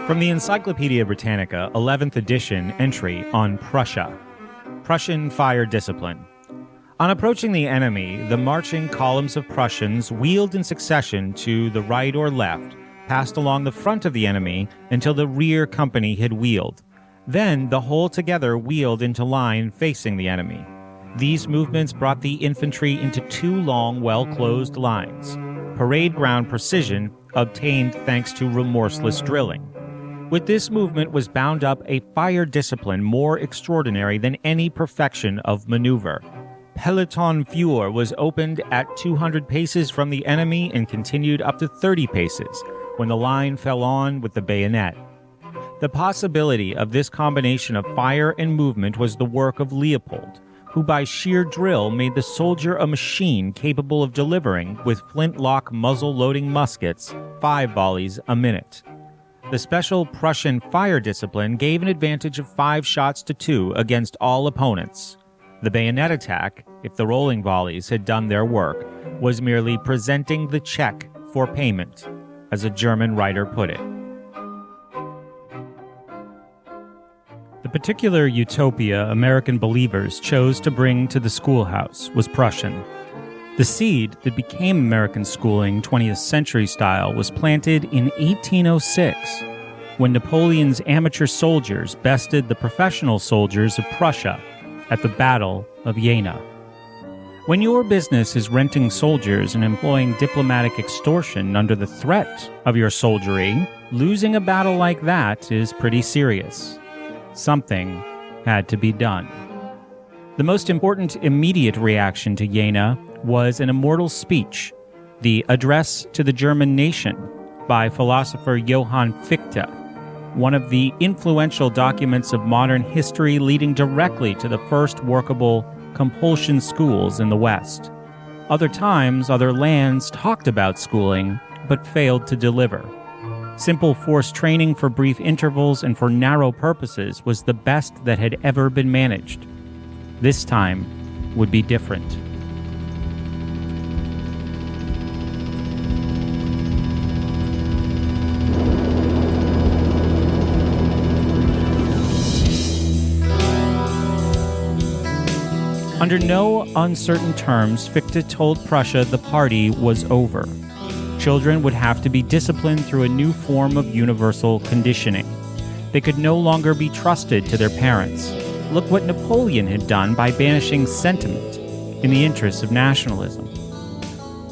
From the Encyclopedia Britannica, 11th edition entry on Prussia. Prussian fire discipline. On approaching the enemy, the marching columns of Prussians wheeled in succession to the right or left, passed along the front of the enemy until the rear company had wheeled. Then the whole together wheeled into line facing the enemy. These movements brought the infantry into two long, well-closed lines. Parade ground precision obtained thanks to remorseless drilling. With this movement was bound up a fire discipline more extraordinary than any perfection of maneuver. Peloton Führer was opened at 200 paces from the enemy and continued up to 30 paces, when the line fell on with the bayonet. The possibility of this combination of fire and movement was the work of Leopold, who by sheer drill made the soldier a machine capable of delivering, with flintlock muzzle-loading muskets, 5 volleys a minute. The special Prussian fire discipline gave an advantage of 5 shots to 2 against all opponents. The bayonet attack, if the rolling volleys had done their work, was merely presenting the check for payment, as a German writer put it. The particular utopia American believers chose to bring to the schoolhouse was Prussian. The seed that became American schooling 20th century style was planted in 1806, when Napoleon's amateur soldiers bested the professional soldiers of Prussia at the Battle of Jena. When your business is renting soldiers and employing diplomatic extortion under the threat of your soldiery, losing a battle like that is pretty serious. Something had to be done. The most important immediate reaction to Jena was an immortal speech, the Address to the German Nation, by philosopher Johann Fichte, one of the influential documents of modern history leading directly to the first workable compulsion schools in the West. Other times, other lands talked about schooling, but failed to deliver. Simple forced training for brief intervals and for narrow purposes was the best that had ever been managed. This time would be different. Under no uncertain terms, Fichte told Prussia the party was over. Children would have to be disciplined through a new form of universal conditioning. They could no longer be trusted to their parents. Look what Napoleon had done by banishing sentiment in the interests of nationalism.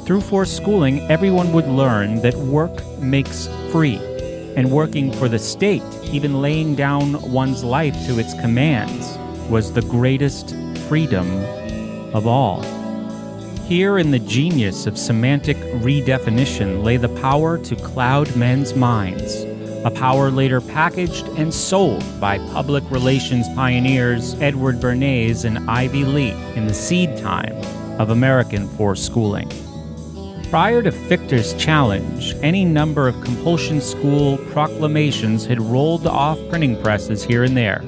Through forced schooling, everyone would learn that work makes free, and working for the state, even laying down one's life to its commands, was the greatest freedom of all. Here in the genius of semantic redefinition lay the power to cloud men's minds, a power later packaged and sold by public relations pioneers Edward Bernays and Ivy Lee in the seed time of American forced schooling. Prior to Fichte's challenge, any number of compulsion school proclamations had rolled off printing presses here and there.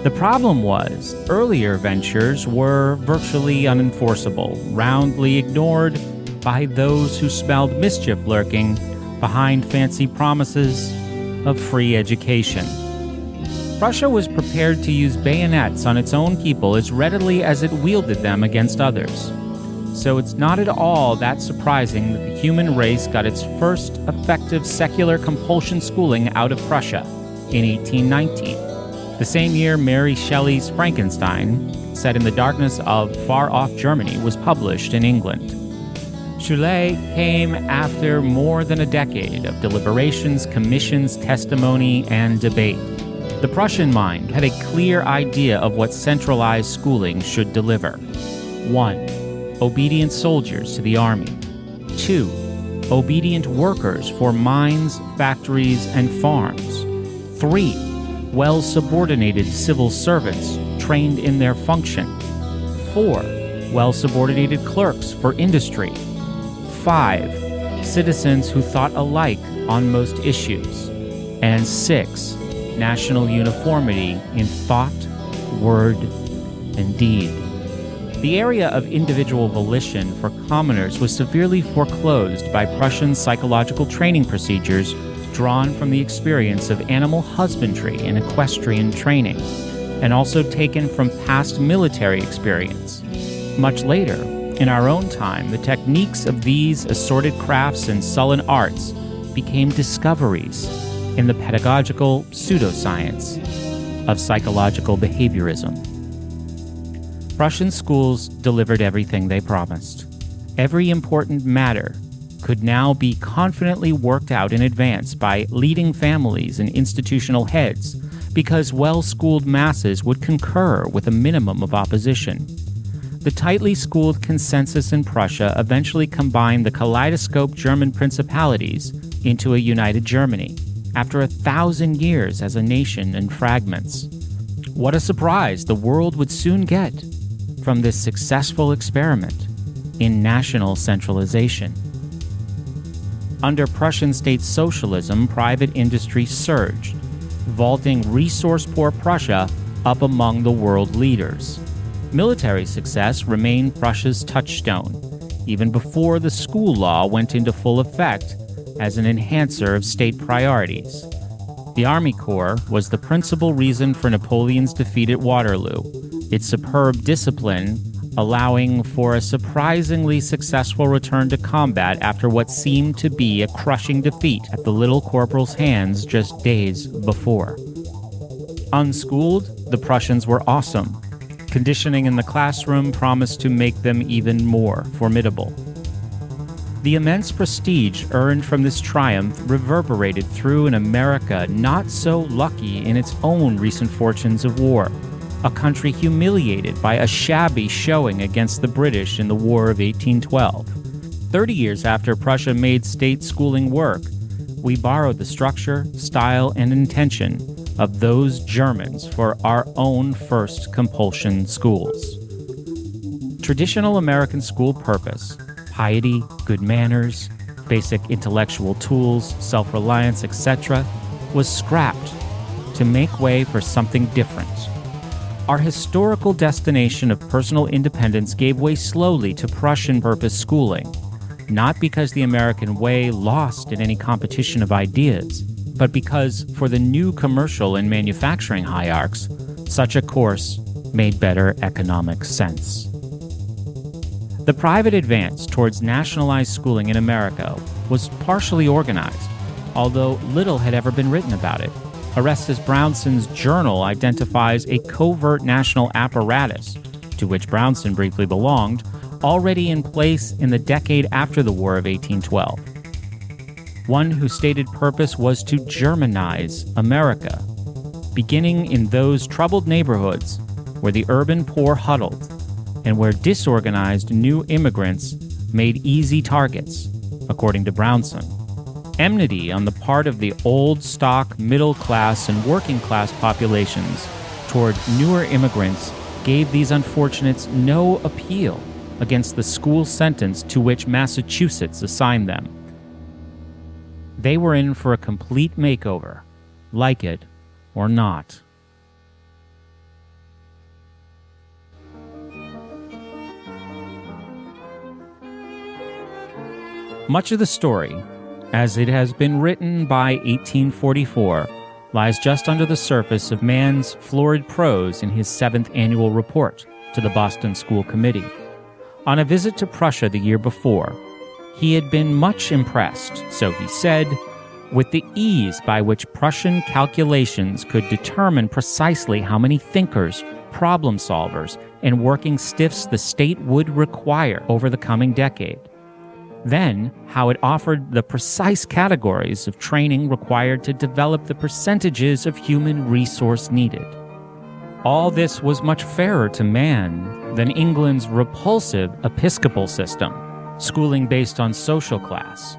The problem was, earlier ventures were virtually unenforceable, roundly ignored by those who smelled mischief lurking behind fancy promises of free education. Prussia was prepared to use bayonets on its own people as readily as it wielded them against others. So it's not at all that surprising that the human race got its first effective secular compulsion schooling out of Prussia in 1819. The same year Mary Shelley's Frankenstein, set in the darkness of far-off Germany, was published in England. Shelley came after more than a decade of deliberations, commissions, testimony, and debate. The Prussian mind had a clear idea of what centralized schooling should deliver. 1. Obedient soldiers to the army. 2. Obedient workers for mines, factories, and farms. 3. Well-subordinated civil servants trained in their function. 4. Well-subordinated clerks for industry. 5. Citizens who thought alike on most issues. And 6. National uniformity in thought, word, and deed. The area of individual volition for commoners was severely foreclosed by Prussian psychological training procedures drawn from the experience of animal husbandry and equestrian training, and also taken from past military experience. Much later, in our own time, the techniques of these assorted crafts and sullen arts became discoveries in the pedagogical pseudoscience of psychological behaviorism. Prussian schools delivered everything they promised. Every important matter could now be confidently worked out in advance by leading families and institutional heads, because well-schooled masses would concur with a minimum of opposition. The tightly schooled consensus in Prussia eventually combined the kaleidoscope German principalities into a united Germany, after 1,000 years as a nation in fragments. What a surprise the world would soon get from this successful experiment in national centralization. Under Prussian state socialism, private industry surged, vaulting resource-poor Prussia up among the world leaders. Military success remained Prussia's touchstone, even before the school law went into full effect as an enhancer of state priorities. The Army Corps was the principal reason for Napoleon's defeat at Waterloo, its superb discipline allowing for a surprisingly successful return to combat after what seemed to be a crushing defeat at the little corporal's hands just days before. Unschooled, the Prussians were awesome. Conditioning in the classroom promised to make them even more formidable. The immense prestige earned from this triumph reverberated through an America not so lucky in its own recent fortunes of war, a country humiliated by a shabby showing against the British in the War of 1812. 30 years after Prussia made state schooling work, we borrowed the structure, style, and intention of those Germans for our own first compulsion schools. Traditional American school purpose, piety, good manners, basic intellectual tools, self-reliance, etc., was scrapped to make way for something different. Our historical destination of personal independence gave way slowly to Prussian purpose schooling, not because the American way lost in any competition of ideas, but because for the new commercial and manufacturing hierarchs, such a course made better economic sense. The private advance towards nationalized schooling in America was partially organized, although little had ever been written about it. Orestes Brownson's journal identifies a covert national apparatus, to which Brownson briefly belonged, already in place in the decade after the War of 1812. One whose stated purpose was to Germanize America, beginning in those troubled neighborhoods where the urban poor huddled and where disorganized new immigrants made easy targets, according to Brownson. Enmity on the part of the old stock middle class and working class populations toward newer immigrants gave these unfortunates no appeal against the school sentence to which Massachusetts assigned them. They were in for a complete makeover, like it or not. Much of the story, as it has been written by 1844, lies just under the surface of Mann's florid prose in his 7th annual report to the Boston School Committee. On a visit to Prussia the year before, he had been much impressed, so he said, with the ease by which Prussian calculations could determine precisely how many thinkers, problem solvers, and working stiffs the state would require over the coming decade. Then, how it offered the precise categories of training required to develop the percentages of human resource needed. All this was much fairer to Mann than England's repulsive episcopal system, schooling based on social class.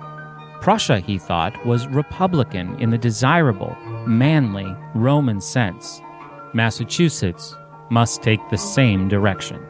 Prussia, he thought, was republican in the desirable, manly, Roman sense. Massachusetts must take the same direction.